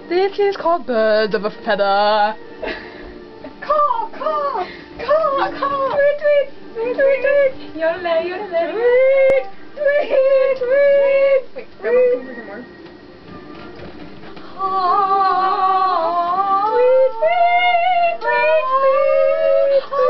This is called birds of a feather. Caw, caw, caw, caw. Tweet, tweet, tweet, tweet, tweet. Yodelay, yodelay. Tweet, tweet, tweet. Wait, Grandma, can you bring more? Tweet, tweet, tweet, tweet, tweet.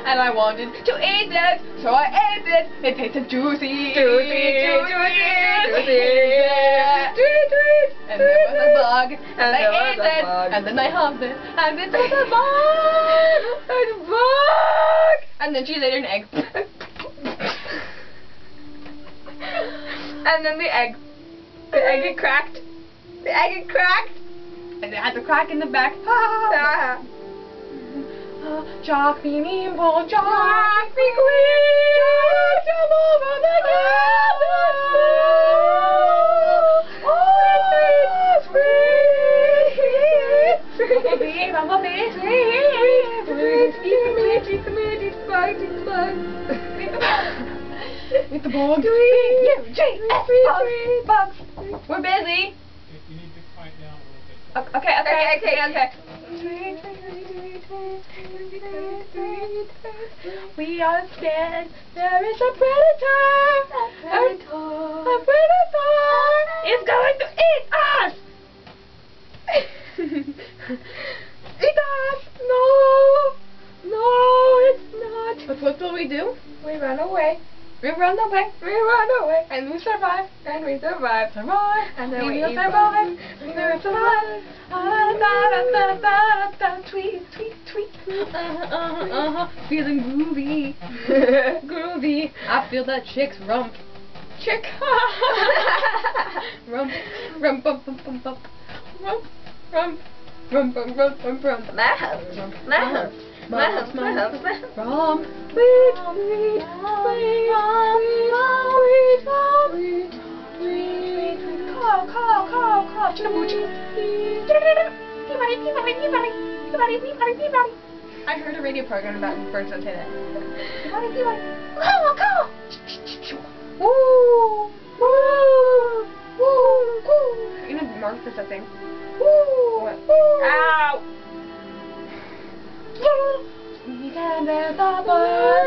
And I wanted to eat it, so I ate it. It tasted juicy. Juicy, juicy, juicy. Tweet, tweet. And there was a bug, and I ate it, bug. and then I hugged it, and it was a bug. A bug. And then she laid an egg. And then the egg had cracked. The egg had cracked. And it had the crack in the back. Ah. Jock me nimble, jock Jock me quick, jock jump over the canvas. With the bugs. Bugs. We're busy. You need to quiet down a little bit. Okay. We are scared. There is a predator. A predator is going to eat us. Eat us. No, it's not. But what will we do? We run away. We run away. We run away. And we survive. And we survive. Survive. And then we we will eat survive. bugs. We will survive. Tweet, tweet, tweet. Feeling groovy. Groovy. I feel that chick's rump. Chick. Rump. Rump, bump, bump, bump, bump. Rump. Rump. Rump, rump, rump, rump, rump. My house. My house. My house. My house. My house. Rump. Tweet, tweet, tweet, tweet, tweet, tweet. Call. Chinabuchi. I heard a radio program about birds that say that. Call. Woo. Woo. Woo. You know, Mark does that thing. Woo. What? Ow. We can build the bird.